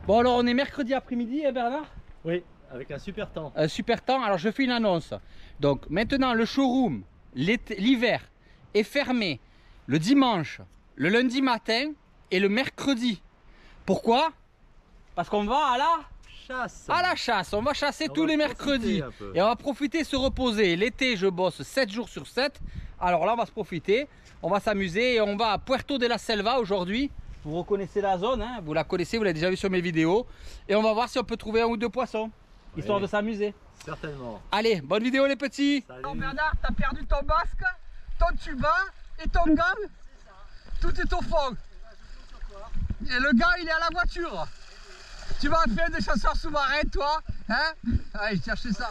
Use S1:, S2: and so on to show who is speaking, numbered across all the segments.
S1: Bon alors on est mercredi après-midi, hein, Bernard?
S2: Oui, avec un super temps.
S1: Un super temps, alors je fais une annonce. Donc maintenant le showroom, l'hiver, est fermé le dimanche, le lundi matin et le mercredi. Pourquoi? Parce qu'on va à la chasse. On va chasser tous les mercredis. Et on va profiter, se reposer. L'été, je bosse 7 jours sur 7. Alors là, on va se profiter. On va s'amuser et on va à Puerto de la Selva aujourd'hui. Vous reconnaissez la zone, hein? Vous la connaissez, vous l'avez déjà vu sur mes vidéos. Et on va voir si on peut trouver un ou deux poissons, histoire de s'amuser.
S2: Certainement.
S1: Allez, bonne vidéo les petits.
S3: Alors Bernard, t'as perdu ton masque, ton tuba et ton gant. Tout est au fond. Et le gars, il est à la voiture. Tu vas faire des chasseurs sous-marins, toi, hein? Allez, cherchez ça.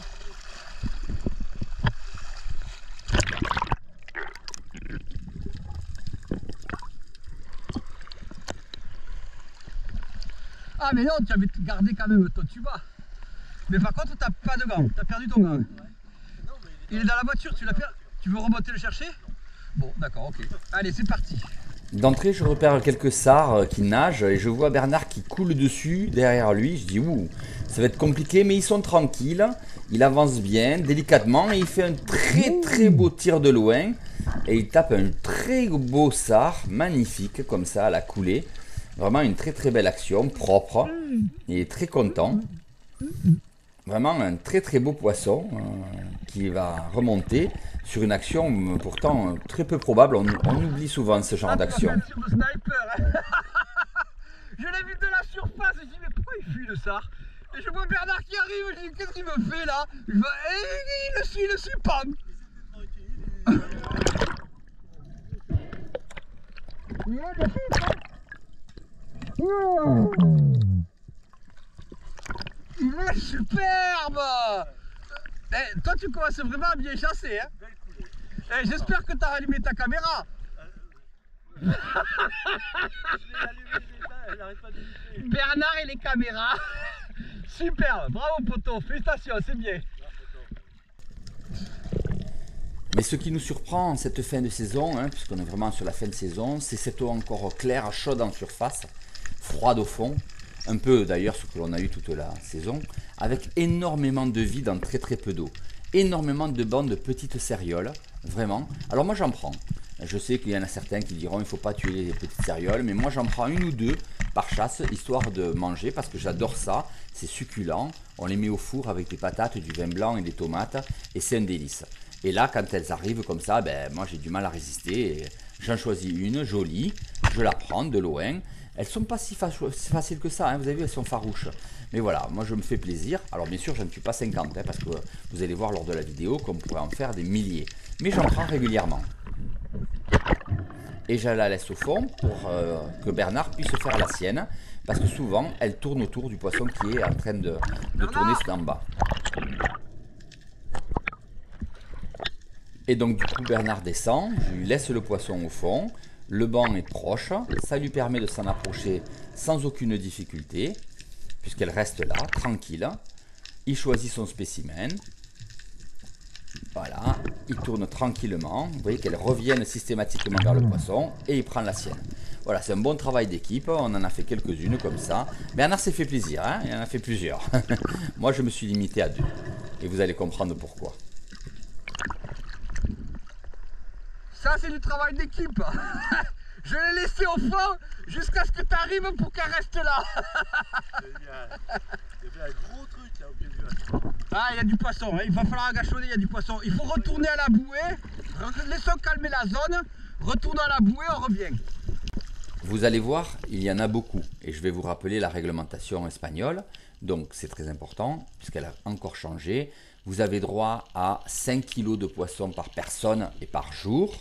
S3: Ah mais non, tu avais gardé quand même ton tuba. Mais par contre, t'as pas de gant, t'as perdu ton gant. Il est dans la voiture, tu l'as fait. Tu veux remonter le chercher? Bon, d'accord, ok. Allez, c'est parti.
S4: D'entrée, je repère quelques sards qui nagent et je vois Bernard qui coule dessus derrière lui. Je dis ouh, ça va être compliqué, mais ils sont tranquilles. Il avance bien, délicatement, et il fait un très beau tir de loin. Et il tape un très beau sard, magnifique, comme ça, à la coulée. Vraiment une très belle action, propre. Il est très content. Vraiment un très beau poisson qui va remonter sur une action pourtant très peu probable. On oublie souvent ce genre d'action.
S3: Je l'ai vu de la surface, je dis mais pourquoi il fuit le sard? Et je vois Bernard qui arrive, je dis qu'est-ce qu'il me fait là? Je vois, il le suit, pam. Il est superbe. Eh, toi tu commences vraiment à bien chasser, hein? Eh, j'espère que tu as allumé ta caméra. Bernard et les caméras. Superbe, bravo poteau, félicitations, c'est bien.
S4: Mais ce qui nous surprend en cette fin de saison, hein, puisqu'on est vraiment sur la fin de saison, c'est cette eau encore claire, chaude en surface, froide au fond, un peu d'ailleurs ce que l'on a eu toute la saison, avec énormément de vie dans très peu d'eau, énormément de bancs de petites cérioles, vraiment. Alors moi j'en prends. Je sais qu'il y en a certains qui diront il ne faut pas tuer les petites cérioles, mais moi j'en prends une ou deux par chasse, histoire de manger, parce que j'adore ça, c'est succulent, on les met au four avec des patates, du vin blanc et des tomates, et c'est un délice. Et là quand elles arrivent comme ça, ben, moi j'ai du mal à résister, j'en choisis une, jolie, je la prends de loin, elles sont pas si faciles que ça, hein, vous avez vu, elles sont farouches. Mais voilà, moi je me fais plaisir, alors bien sûr je ne tue pas 50, hein, parce que vous allez voir lors de la vidéo qu'on pourrait en faire des milliers, mais j'en prends régulièrement. Et je la laisse au fond pour que Bernard puisse faire la sienne, parce que souvent elle tourne autour du poisson qui est en train de tourner en bas. Et donc du coup Bernard descend, je lui laisse le poisson au fond, le banc est proche, ça lui permet de s'en approcher sans aucune difficulté, puisqu'elle reste là, tranquille. Il choisit son spécimen. Voilà, il tourne tranquillement. Vous voyez qu'elle revienne systématiquement vers le poisson et il prend la sienne. Voilà, c'est un bon travail d'équipe. On en a fait quelques-unes comme ça. Bernard s'est fait plaisir, hein, il en a fait plusieurs. Moi, je me suis limité à 2. Et vous allez comprendre pourquoi.
S3: Ça, c'est du travail d'équipe. Je l'ai laissé au fond jusqu'à ce que tu arrives pour qu'elle reste là.
S2: Génial. Il y a un gros truc là au pied du lac.
S3: Ah, il y a du poisson, hein. Il va falloir agachonner, il y a du poisson. Il faut retourner à la bouée, laissons calmer la zone, retournons à la bouée, on revient.
S4: Vous allez voir, il y en a beaucoup. Et je vais vous rappeler la réglementation espagnole. Donc c'est très important, puisqu'elle a encore changé. Vous avez droit à 5 kg de poissons par personne et par jour.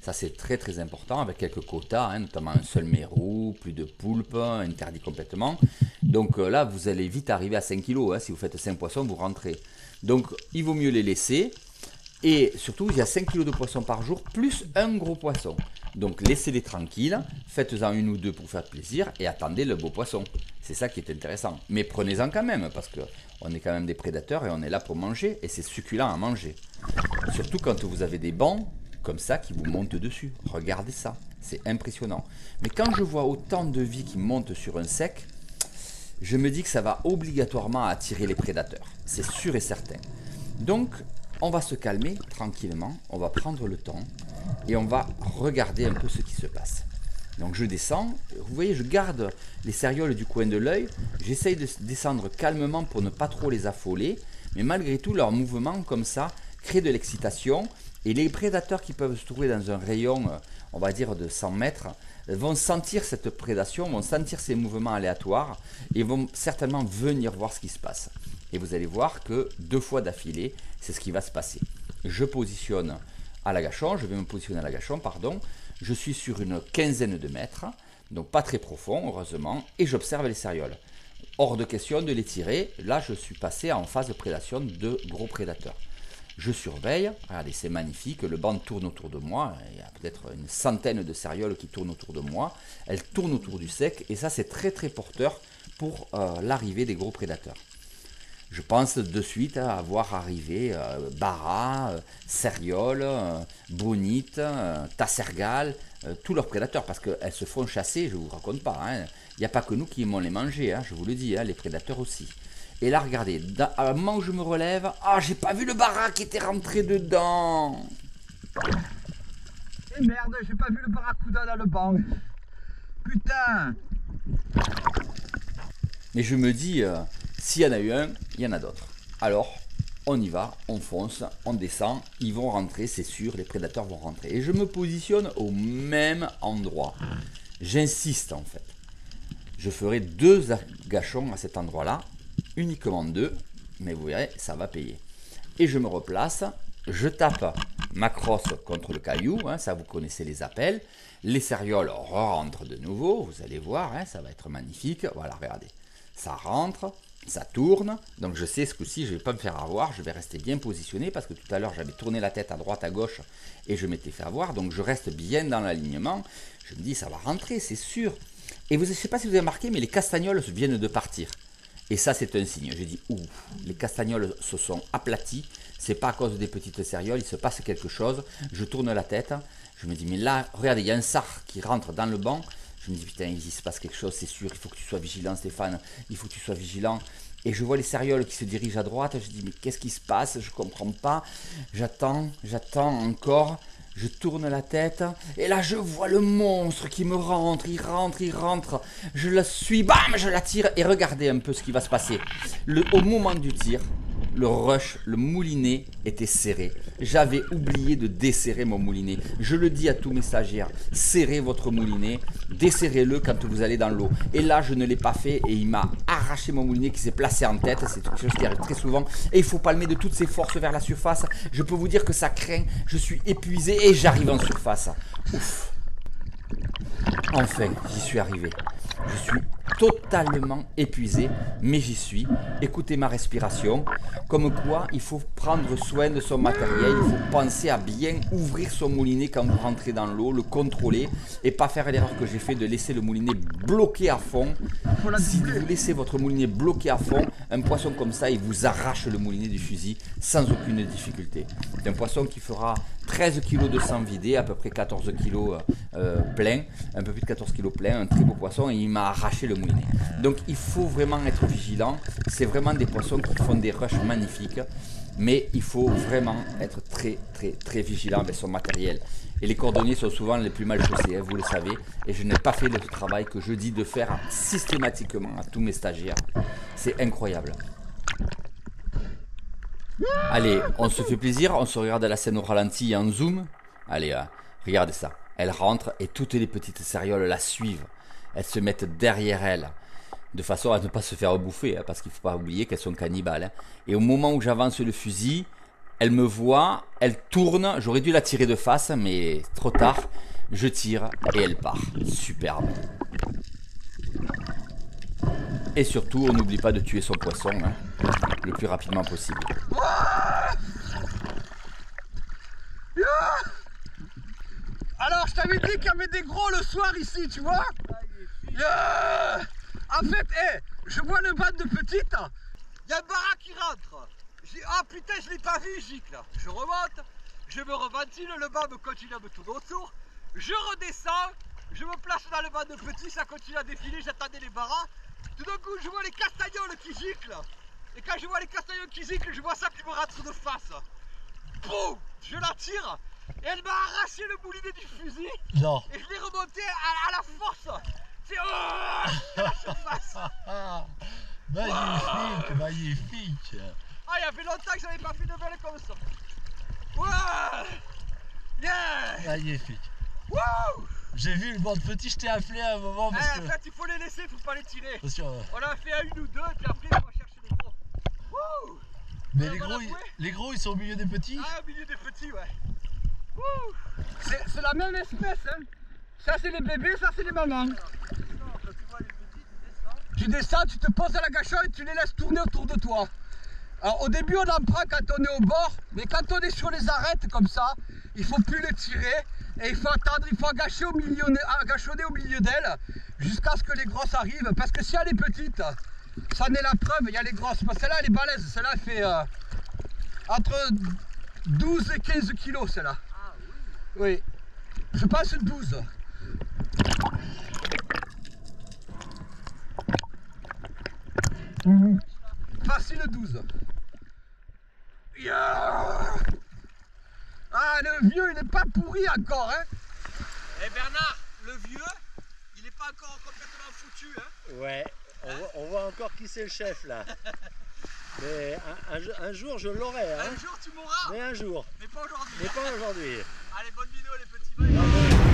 S4: Ça c'est très important, avec quelques quotas, hein, notamment un seul mérou, plus de poulpe, interdit complètement. Donc là vous allez vite arriver à 5 kg, hein, si vous faites 5 poissons vous rentrez. Donc il vaut mieux les laisser, et surtout il y a 5 kg de poissons par jour, plus un gros poisson. Donc laissez-les tranquilles, faites-en une ou deux pour faire plaisir, et attendez le beau poisson. C'est ça qui est intéressant. Mais prenez-en quand même, parce qu'on est quand même des prédateurs, et on est là pour manger, et c'est succulent à manger. Surtout quand vous avez des bancs, comme ça qui vous montent dessus. Regardez ça, c'est impressionnant. Mais quand je vois autant de vie qui monte sur un sec, je me dis que ça va obligatoirement attirer les prédateurs. C'est sûr et certain. Donc, on va se calmer tranquillement, on va prendre le temps et on va regarder un peu ce qui se passe. Donc je descends, vous voyez, je garde les cérioles du coin de l'œil, j'essaye de descendre calmement pour ne pas trop les affoler, mais malgré tout, leur mouvement comme ça crée de l'excitation et les prédateurs qui peuvent se trouver dans un rayon, on va dire de 100 mètres, vont sentir cette prédation, vont sentir ces mouvements aléatoires et vont certainement venir voir ce qui se passe. Et vous allez voir que 2 fois d'affilée, c'est ce qui va se passer. Je positionne à l'agachon, je vais me positionner à l'agachon, pardon. Je suis sur une quinzaine de mètres, donc pas très profond, heureusement, et j'observe les cérioles. Hors de question de les tirer, là je suis passé en phase de prédation de gros prédateurs. Je surveille, regardez, c'est magnifique, le banc tourne autour de moi, il y a peut-être une centaine de cérioles qui tournent autour de moi, elles tournent autour du sec, et ça c'est très très porteur pour l'arrivée des gros prédateurs. Je pense de suite à voir arriver Bara, Cériole, Bonite, Tassergale, tous leurs prédateurs, parce qu'elles se font chasser, je ne vous raconte pas. Hein. Il n'y a pas que nous qui aimons les manger, hein, je vous le dis, hein, les prédateurs aussi. Et là, regardez, à un moment où je me relève, ah, j'ai pas vu le Bara qui était rentré dedans.
S3: Et merde, j'ai pas vu le barracuda dans le banc. Putain.
S4: Mais je me dis, s'il y en a eu un, il y en a d'autres. Alors, on y va, on fonce, on descend, ils vont rentrer, c'est sûr, les prédateurs vont rentrer. Et je me positionne au même endroit. J'insiste en fait. Je ferai 2 agachons à cet endroit-là, uniquement 2, mais vous verrez, ça va payer. Et je me replace, je tape ma crosse contre le caillou, hein, ça vous connaissez les appels. Les cérioles rentrent de nouveau, vous allez voir, hein, ça va être magnifique. Voilà, regardez, ça rentre. Ça tourne, donc je sais ce coup-ci je ne vais pas me faire avoir, je vais rester bien positionné parce que tout à l'heure j'avais tourné la tête à droite à gauche et je m'étais fait avoir, donc je reste bien dans l'alignement, je me dis ça va rentrer c'est sûr. Et je ne sais pas si vous avez remarqué mais les castagnols viennent de partir et ça c'est un signe, j'ai dit ouh, les castagnols se sont aplatis, c'est pas à cause des petites cérioles, il se passe quelque chose, je tourne la tête, je me dis mais là regardez il y a un sar qui rentre dans le banc. Je me dis putain il se passe quelque chose c'est sûr, il faut que tu sois vigilant Stéphane, il faut que tu sois vigilant. Et je vois les cérioles qui se dirigent à droite, je dis mais qu'est-ce qui se passe, je comprends pas, j'attends encore, je tourne la tête, et là je vois le monstre qui me rentre, il rentre, je la suis, bam, je la tire, et regardez un peu ce qui va se passer. Au moment du tir, le rush, le moulinet était serré. J'avais oublié de desserrer mon moulinet. Je le dis à tous mes stagiaires, serrez votre moulinet, desserrez-le quand vous allez dans l'eau. Et là, je ne l'ai pas fait et il m'a arraché mon moulinet qui s'est placé en tête. C'est quelque chose qui arrive très souvent. Et il faut palmer de toutes ses forces vers la surface. Je peux vous dire que ça craint. Je suis épuisé et j'arrive en surface. Ouf. Enfin, j'y suis arrivé. Je suis totalement épuisé, mais j'y suis. Écoutez ma respiration. Comme quoi, il faut prendre soin de son matériel. Il faut penser à bien ouvrir son moulinet quand vous rentrez dans l'eau, le contrôler et pas faire l'erreur que j'ai fait de laisser le moulinet bloqué à fond. Si vous laissez votre moulinet bloqué à fond, un poisson comme ça, il vous arrache le moulinet du fusil sans aucune difficulté. C'est un poisson qui fera 13 kg de sang vidé, à peu près 14 kg plein, un peu plus de 14 kg plein, un très beau poisson et il m'a arraché le moulinet. Donc il faut vraiment être vigilant, c'est vraiment des poissons qui font des rushs magnifiques, mais il faut vraiment être très vigilant avec son matériel. Et les cordonniers sont souvent les plus mal chaussés, hein, vous le savez, et je n'ai pas fait le travail que je dis de faire systématiquement à tous mes stagiaires. C'est incroyable. Allez, on se fait plaisir, on se regarde la scène au ralenti en zoom. Allez, regardez ça. Elle rentre et toutes les petites cérioles la suivent. Elles se mettent derrière elle, de façon à ne pas se faire bouffer, hein, parce qu'il ne faut pas oublier qu'elles sont cannibales. Hein. Et au moment où j'avance le fusil, elle me voit, elle tourne. J'aurais dû la tirer de face, mais trop tard. Je tire et elle part. Superbe. Et surtout, on n'oublie pas de tuer son poisson hein, le plus rapidement possible.
S3: Alors, je t'avais dit qu'il y avait des gros le soir ici, tu vois. En fait, je vois le banc de petites. Il y a un Bara qui rentre. Je dis, ah putain, je l'ai pas vu, gicle. Je remonte, je me reventile, le banc me continue à me tourner autour. Je redescends, je me place dans le banc de petits, ça continue à défiler, j'attendais les Baras. Tout d'un coup, je vois les castagnols qui giclent. Et quand je vois les castagnols qui giclent, je vois ça qui me rentre de face. Boum! Je la tire. Et elle m'a arraché le boulinet du fusil.
S2: Non.
S3: Et je l'ai remonté à la force. C'est à la surface.
S2: Magnifique, magnifique.
S3: Ah, il y avait longtemps que j'avais pas fait de belle comme ça. Ouais! Yeah!
S2: Magnifique.
S3: Wouh!
S2: J'ai vu le bande petit, je t'ai appelé à un moment parce
S3: En
S2: que...
S3: fait, il faut les laisser, il faut pas les tirer.
S2: Parce que,
S3: On a fait à une ou deux, puis après, on va chercher les gros. Wouh!
S2: mais
S3: On
S2: les
S3: va
S2: gros,
S3: l'avouer.
S2: les gros, ils sont au milieu des petits.
S3: Ah, au milieu des petits, ouais. Wouh! C'est la même espèce, hein. Ça, c'est les bébés, ça, c'est les mamans. Tu descends, tu te poses à la gâchette et tu les laisses tourner autour de toi. Alors au début on en prend quand on est au bord, mais quand on est sur les arêtes comme ça, il faut plus les tirer et il faut attendre, il faut agachonner au milieu d'elles jusqu'à ce que les grosses arrivent. Parce que si elle est petite, ça en est la preuve, il y a les grosses. Parce que celle-là elle est balèze, celle-là elle fait entre 12 et 15 kilos celle-là. Ah oui. Oui, je pense 12. Facile 12. Yeah. Ah, le vieux, il n'est pas pourri encore, hein. Eh Bernard, le vieux, il n'est pas encore complètement foutu, hein.
S2: Ouais, on voit encore qui c'est le chef là. Mais un jour je l'aurai, hein.
S3: Un jour tu mourras,
S2: Mais un jour,
S3: mais pas aujourd'hui.
S2: mais pas aujourd'hui.
S3: Allez, bonne vidéo les petits. Bye.